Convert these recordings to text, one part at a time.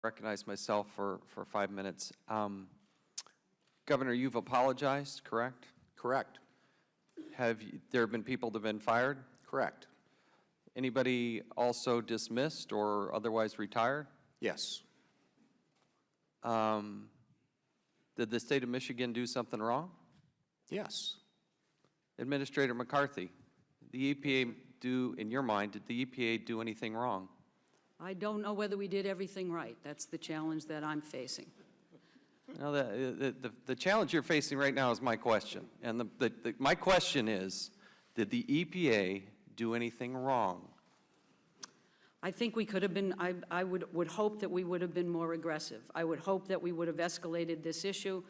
recognize myself for 5 minutes. Governor, you've apologized, correct? Correct. Have there been people that have been fired? Correct. Anybody also dismissed or otherwise retired? Yes. Did the state of Michigan do something wrong? Yes. Administrator McCarthy, the EPA do, in your mind, did the EPA do anything wrong? I don't know whether we did everything right. That's the challenge that I'm facing. Now, the challenge you're facing right now is my question. And my question is, did the EPA do anything wrong? I think we could have been, I would hope that we would have been more aggressive. I would hope that we would have escalated this issue.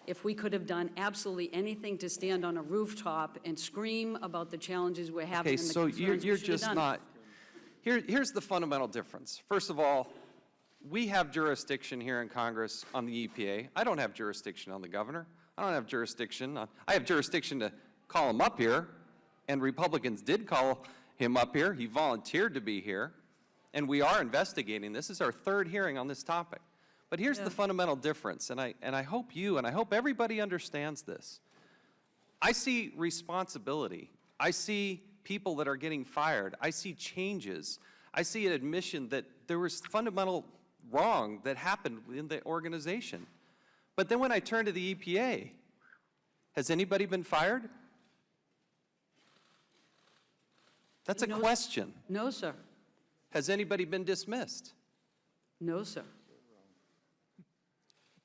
If we could have done absolutely anything to stand on a rooftop and scream about the challenges we're having. Okay, so you're just not, here's the fundamental difference. First of all, we have jurisdiction here in Congress on the EPA. I don't have jurisdiction on the governor. I don't have jurisdiction on, I have jurisdiction to call him up here, and Republicans did call him up here. He volunteered to be here, and we are investigating. This is our third hearing on this topic. But here's the fundamental difference, and I hope you and I hope everybody understands this. I see responsibility. I see people that are getting fired. I see changes. I see an admission that there was fundamental wrong that happened in the organization. But then when I turn to the EPA, has anybody been fired? That's a question. No, sir. Has anybody been dismissed? No, sir.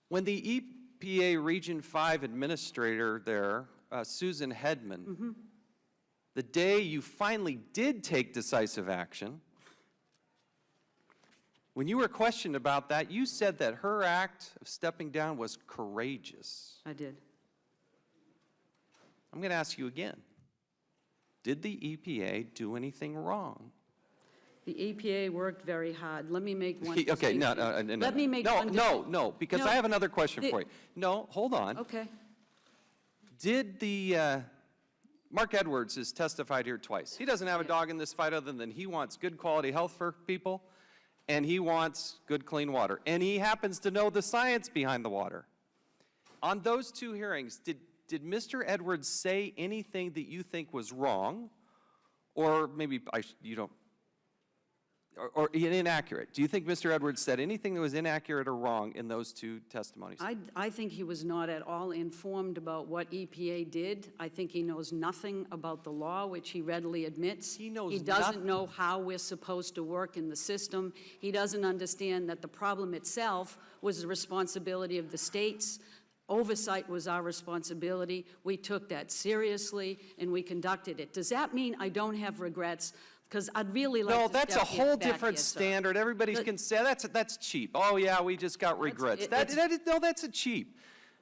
When the EPA Region 5 administrator there, Susan Hedman, the day you finally did take decisive action, when you were questioned about that, you said that her act of stepping down was courageous. I did. I'm going to ask you again. Did the EPA do anything wrong? The EPA worked very hard. Let me make one. Okay, no. Let me make one. No, because I have another question for you. No, hold on. Okay. Did the, Mark Edwards has testified here twice. He doesn't have a dog in this fight other than he wants good quality health for people, and he wants good clean water. And he happens to know the science behind the water. On those two hearings, did Mr. Edwards say anything that you think was wrong, or maybe you don't, or inaccurate? Do you think Mr. Edwards said anything that was inaccurate or wrong in those two testimonies? I think he was not at all informed about what EPA did. I think he knows nothing about the law, which he readily admits. He doesn't know how we're supposed to work in the system. He doesn't understand that the problem itself was the responsibility of the states. Oversight was our responsibility. We took that seriously, and we conducted it. Does that mean I don't have regrets? Because I'd really like to No, that's a whole different standard. Everybody can say that's cheap. Oh yeah, we just got regrets. No, that's cheap.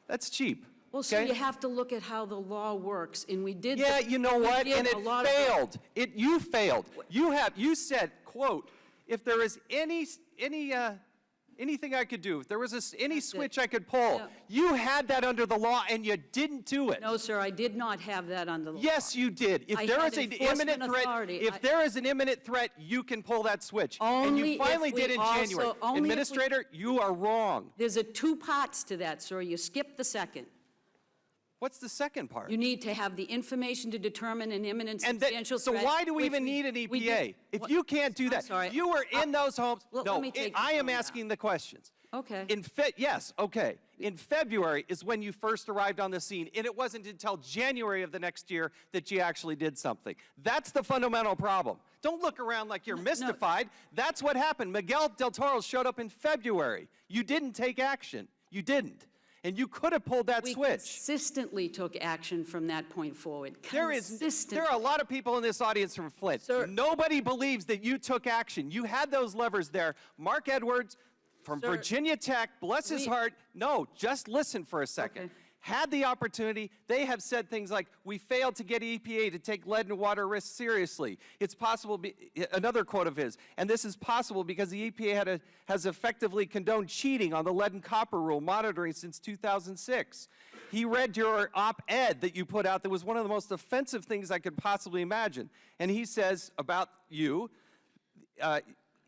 That's cheap. Well, so you have to look at how the law works, and we did. Yeah, you know what? And it failed. You failed. You said, quote, if there is anything I could do, if there was any switch I could pull, you had that under the law and you didn't do it. No, sir, I did not have that under the law. Yes, you did. If there is an imminent threat, there is an imminent threat, you can pull that switch. And you finally did in January. Administrator, you are wrong. There's two parts to that, sir. You skipped the second. What's the second part? You need to have the information to determine an imminent substantial threat. So why do we even need an EPA? If you can't do that, you were in those homes. No, I am asking the questions. Okay. Yes, okay. In February is when you first arrived on the scene, and it wasn't until January of the next year that you actually did something. That's the fundamental problem. Don't look around like you're mystified. That's what happened. Miguel Del Toro showed up in February. You didn't take action. You didn't. And you could have pulled that switch. We consistently took action from that point forward. There are a lot of people in this audience from Flint. Sir, nobody believes that you took action. You had those levers there. Mark Edwards from Virginia Tech, bless his heart. No, just listen for a second. Okay. Had the opportunity. They have said things like, we failed to get EPA to take lead and water risks seriously. It's possible, another quote of his, and this is possible because the EPA has effectively condoned cheating on the lead and copper rule monitoring since 2006. He read your op-ed that you put out that was one of the most offensive things I could possibly imagine. And he says about you,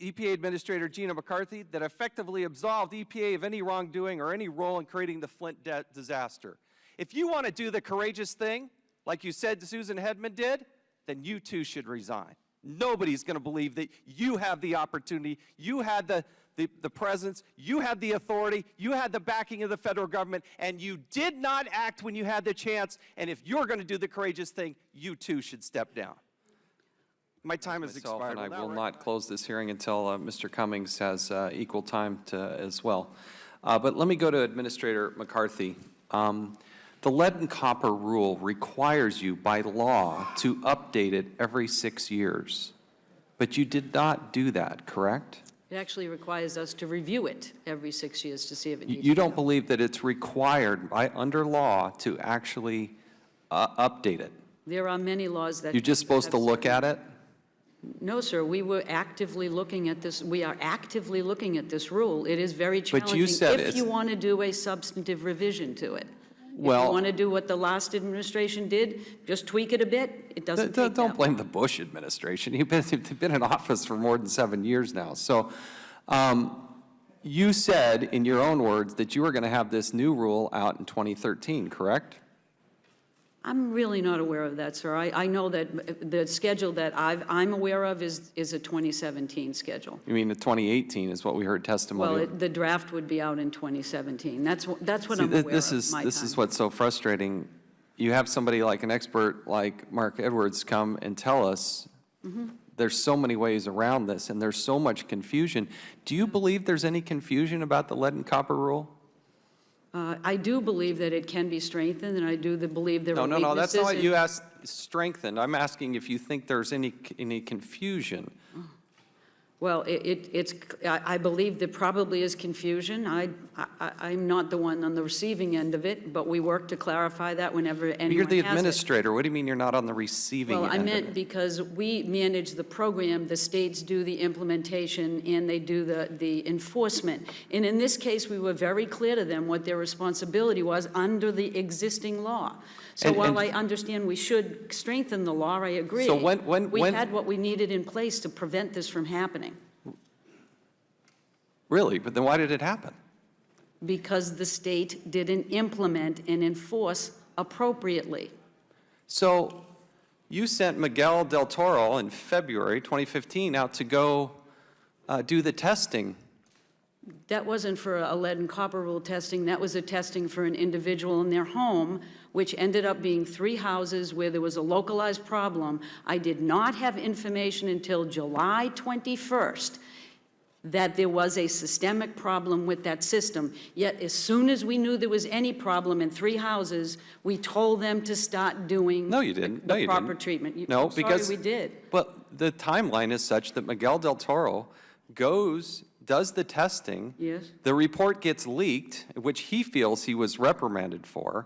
EPA Administrator Gina McCarthy that effectively absolved EPA of any wrongdoing or any role in creating the Flint disaster. If you want to do the courageous thing, like you said Susan Hedman did, then you too should resign. Nobody's going to believe that you have the opportunity, you had the presence, you had the authority, you had the backing of the federal government, and you did not act when you had the chance. And if you're going to do the courageous thing, you too should step down. My time has expired. And I will not close this hearing until Mr. Cummings has equal time as well. But let me go to Administrator McCarthy. The lead and copper rule requires you by law to update it every 6 years. But you did not do that, correct? It actually requires us to review it every 6 years to see if it needs to You be don't believe that it's required under law to actually update it? There are many laws that... You're just supposed to look at it? No, sir, we were actively looking at this. We are actively looking at this rule. It is very challenging. But you said if you want to do a substantive revision to it. Well, if you want to do what the last administration did, just tweak it a bit. It doesn't take that don't blame long. the Bush administration. You've been in office for more than 7 years now. So you said, in your own words, that you were going to have this new rule out in 2013, correct? I'm really not aware of that, sir. I know that the schedule that I'm aware of is a 2017 schedule. You mean the 2018 is what we heard testimony? Well, the draft would be out in 2017. That's what See, I'm aware this of. is my this time. is what's so frustrating. You have somebody like an expert like Mark Edwards come and tell us there's so many ways around this and there's so much confusion. Do you believe there's any confusion about the lead and copper rule? I do believe that it can be strengthened, and I do believe there are weaknesses. No, that's not what you asked, strengthened. I'm asking if you think there's any confusion. Well, I believe there probably is confusion. I'm not the one on the receiving end of it, but we work to clarify that whenever anyone has it. You're the administrator. What do you mean you're not on the receiving end Well, I of meant it? because we manage the program, the states do the implementation, and they do the enforcement. And in this case, we were very clear to them what their responsibility was under the existing law. So while I understand we should strengthen the law, I agree. So we had what we needed in place to prevent this from happening. Really? But then why did it happen? Because the state didn't implement and enforce appropriately. So you sent Miguel Del Toro in February 2015 out to go do the testing. That wasn't for a lead and copper rule testing. That was a testing for an individual in their home, which ended up being 3 houses where there was a localized problem. I did not have information until July 21st that there was a systemic problem with that system. Yet as soon as we knew there was any problem in 3 houses, we told them to start doing No, you didn't. No, the you proper didn't. treatment. No, I'm sorry, because we did. But the timeline is such that Miguel Del Toro does the testing. Yes. The report gets leaked, which he feels he was reprimanded for.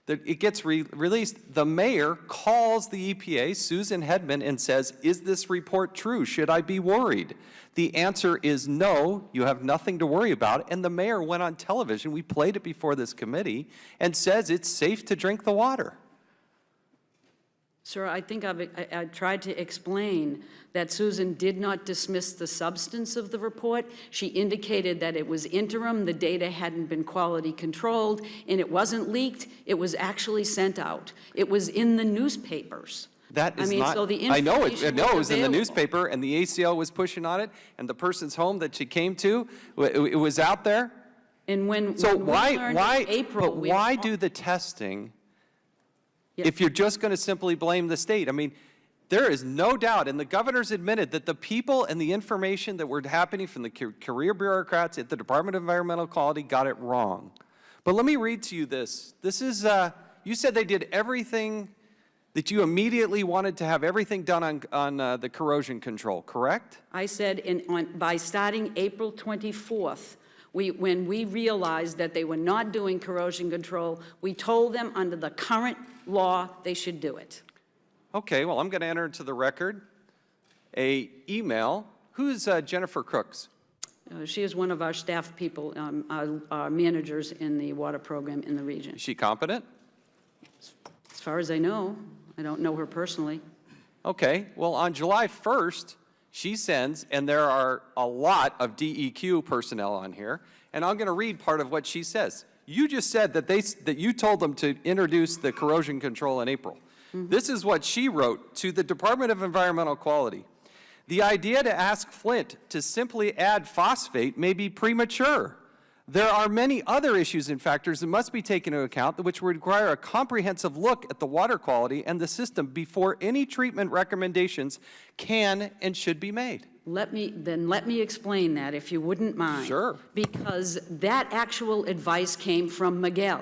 It gets released. The mayor calls the EPA, Susan Hedman, and says, is this report true? Should I be worried? The answer is no, you have nothing to worry about. And the mayor went on television, we played it before this committee, and says it's safe to drink the water. Sir, I think I've tried to explain that Susan did not dismiss the substance of the report. She indicated that it was interim, the data hadn't been quality controlled, and it wasn't leaked, it was actually sent out. It was in the newspapers. That is not, so the I know it information was in the available. newspaper, and the ACL was pushing on it, and the person's home that she came to, it was out there. And when So we why, learned in April, but why do the testing if you're just going to simply blame the state? I mean, there is no doubt, and the governor's admitted that the people and the information that were happening from the career bureaucrats at the Department of Environmental Quality got it wrong. But let me read to you this. This is, you said they did everything, that you immediately wanted to have everything done on the corrosion control, correct? I said by starting April 24th, when we realized that they were not doing corrosion control, we told them under the current law they should do it. Okay, well, I'm going to enter into the record a email. Who's Jennifer Crooks? She is one of our staff people, our managers in the water program in the region. Is she competent? As far as I know, I don't know her personally. Okay, well, on July 1st, she sends, and there are a lot of DEQ personnel on here, and I'm going to read part of what she says. You just said that you told them to introduce the corrosion control in April. This is what she wrote to the Department of Environmental Quality. The idea to ask Flint to simply add phosphate may be premature. There are many other issues and factors that must be taken into account which would require a comprehensive look at the water quality and the system before any treatment recommendations can and should be made. Let me explain that, if you wouldn't mind. Sure. Because that actual advice came from Miguel.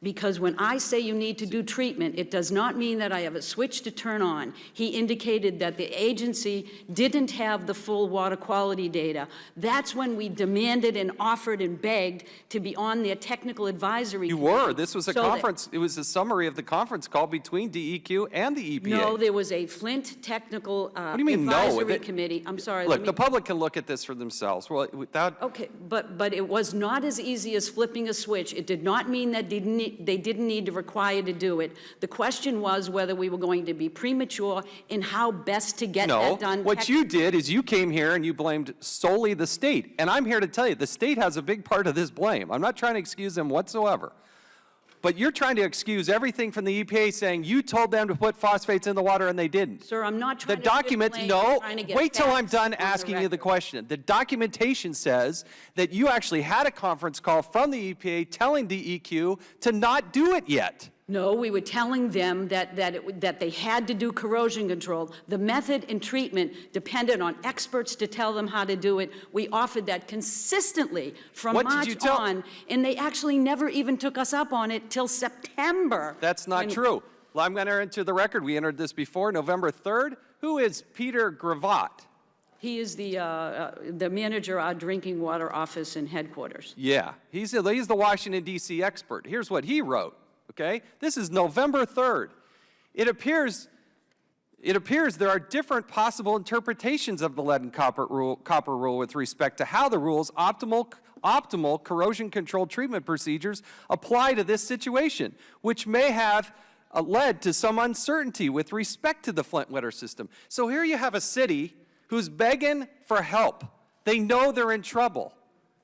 Because when I say you need to do treatment, it does not mean that I have a switch to turn on. He indicated that the agency didn't have the full water quality data. That's when we demanded and offered and begged to be on their technical advisory You committee. were. This was a So that- conference. It was a summary of the conference call between DEQ and the EPA. No, there was a Flint technical What do you mean, no? advisory committee. I'm sorry. Look, the public can look at this for themselves. Well, without, Okay, but it was not as easy as flipping a switch. It did not mean that they didn't need to require to do it. The question was whether we were going to be premature and how best to get no, that done. what you did is you came here and you blamed solely the state. And I'm here to tell you, the state has a big part of this blame. I'm not trying to excuse them whatsoever. But you're trying to excuse everything from the EPA saying you told them to put phosphates in the water and they didn't. Sir, I'm not The trying to give document, blame, no, I'm trying to get wait till I'm facts done on the asking you the record. question. The documentation says that you actually had a conference call from the EPA telling DEQ to not do it yet. No, we were telling them that they had to do corrosion control. The method and treatment depended on experts to tell them how to do it. We offered that consistently from What did March you tell- on, and they actually never even took us up on it till September. That's not true. Well, I'm going to enter the record. We entered this before, November 3rd. Who is Peter Gravatt? He is the manager of our drinking water office and headquarters. Yeah, he's the Washington, D.C. expert. Here's what he wrote, okay? This is November 3rd. It appears there are different possible interpretations of the lead and copper rule with respect to how the rule's optimal corrosion control treatment procedures apply to this situation, which may have led to some uncertainty with respect to the Flint water system. So here you have a city who's begging for help. They know they're in trouble,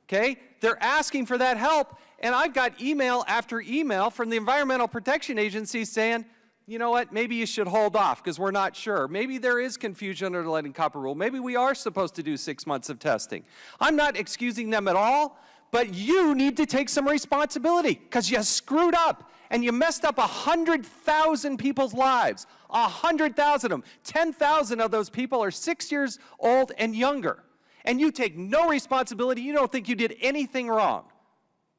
okay? They're asking for that help, and I've got email after email from the Environmental Protection Agency saying, you know what, maybe you should hold off because we're not sure. Maybe there is confusion under the lead and copper rule. Maybe we are supposed to do 6 months of testing. I'm not excusing them at all, but you need to take some responsibility because you screwed up and you messed up 100,000 people's lives. 100,000 of them. 10,000 of those people are 6 years old and younger. And you take no responsibility. You don't think you did anything wrong,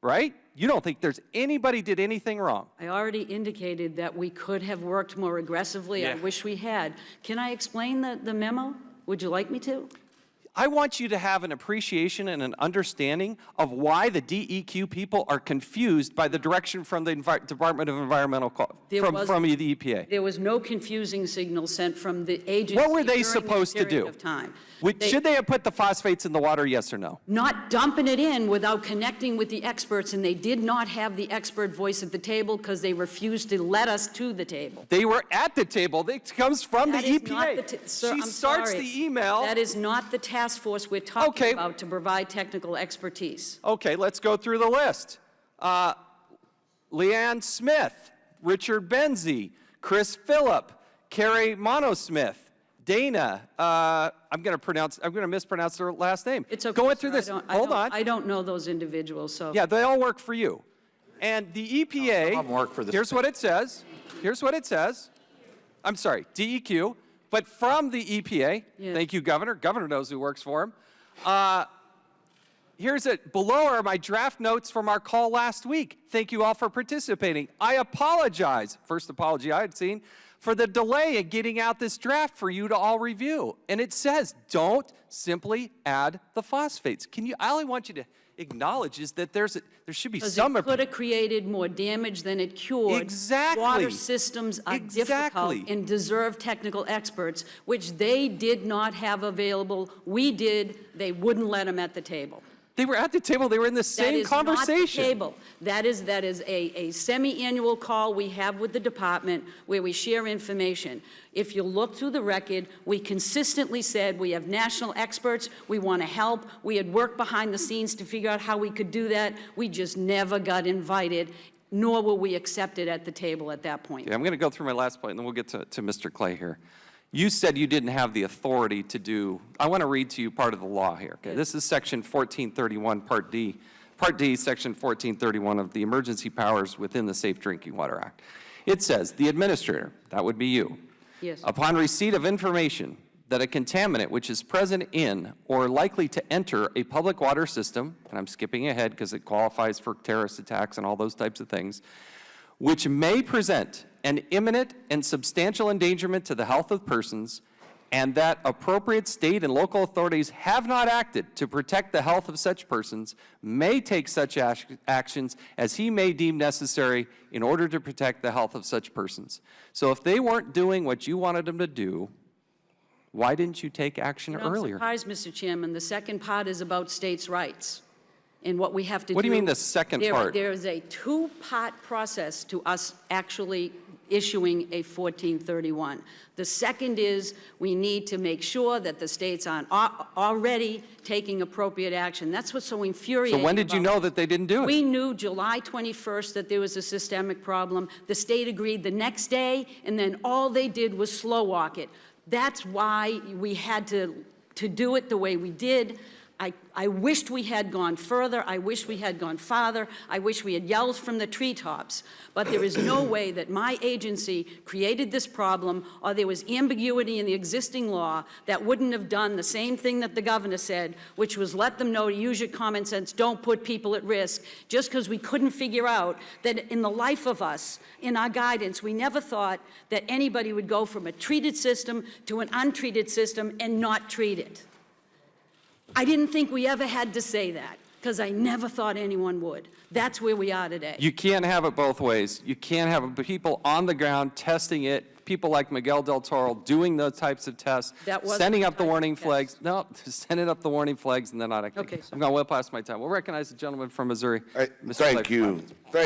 right? You don't think there's anybody did anything wrong. I already indicated that we could have worked more aggressively. Yeah. I wish we had. Can I explain the memo? Would you like me to? I want you to have an appreciation and an understanding of why the DEQ people are confused by the direction from the Department of Environmental from the EPA. There was no confusing signal sent from the agency. What were they during this supposed to period do? of time. Should they have put the phosphates in the water, yes or no? Not dumping it in without connecting with the experts, and they did not have the expert voice at the table because they refused to let us to the table. They were at the table. It comes from That the is not EPA. the sir, She I'm starts sorry. the email. That is not the task force we're talking Okay. about to provide technical expertise. Okay, let's go through the list. Leanne Smith, Richard Benzie, Chris Phillip, Carrie Monosmith, Dana, I'm going to mispronounce her last name. It's okay. Going through sir, this, hold on. I don't know those individuals, so. Yeah, they all work for you. And the EPA, some of them work for the here's what it says. Here's what it says. I'm sorry, DEQ, but from the EPA. Yeah. Thank you, Governor. Governor knows who works for him. Here's it. Below are my draft notes from our call last week. Thank you all for participating. I apologize, first apology I had seen, for the delay in getting out this draft for you to all review. And it says, don't simply add the phosphates. All I want you to acknowledge is that there should be Because some. it could have created more damage than it cured. Exactly. Water systems are Exactly. difficult and deserve technical experts, which they did not have available. We did. They wouldn't let them at the table. They were at the table, they were in the That same is not the conversation. table. That is a semi-annual call we have with the department where we share information. If you look through the record, we consistently said we have national experts, we want to help. We had worked behind the scenes to figure out how we could do that. We just never got invited, nor were we accepted at the table at that point. Yeah, I'm going to go through my last point, and then we'll get to Mr. Clay here. You said you didn't have the authority to do, I want to read to you part of the law here. Okay? This is Section 1431, Part D. Part D, Section 1431 of the Emergency Powers within the Safe Drinking Water Act. It says, the administrator, that would be you, Yes. upon receipt of information that a contaminant which is present in or likely to enter a public water system, and I'm skipping ahead because it qualifies for terrorist attacks and all those types of things, which may present an imminent and substantial endangerment to the health of persons, and that appropriate state and local authorities have not acted to protect the health of such persons, may take such actions as he may deem necessary in order to protect the health of such persons. So if they weren't doing what you wanted them to do, why didn't you take action earlier? I'm surprised, Mr. Chairman. The second part is about states' rights and what we have to do. What do you mean the second part? There is a two-part process to us actually issuing a 1431. The second is we need to make sure that the states aren't already taking appropriate action. That's what's so infuriating. So when did you about know that they didn't do it? We knew July 21st that there was a systemic problem. The state agreed the next day, and then all they did was slow walk it. That's why we had to do it the way we did. I wished we had gone further. I wish we had gone farther. I wish we had yelled from the treetops. But there is no way that my agency created this problem, or there was ambiguity in the existing law that wouldn't have done the same thing that the governor said, which was let them know to use your common sense, don't put people at risk, just because we couldn't figure out that in the life of us, in our guidance, we never thought that anybody would go from a treated system to an untreated system and not treat it. I didn't think we ever had to say that, because I never thought anyone would. That's where we are today. You can't have it both ways. You can't have people on the ground testing it, people like Miguel Del Toro doing those types of tests, That wasn't sending the up the type of warning test. flags. No, sending up the warning flags and then not acting. Okay. I'm going well past my time. We'll recognize the gentleman from Missouri. All right, Mr. thank Clay. you. Thank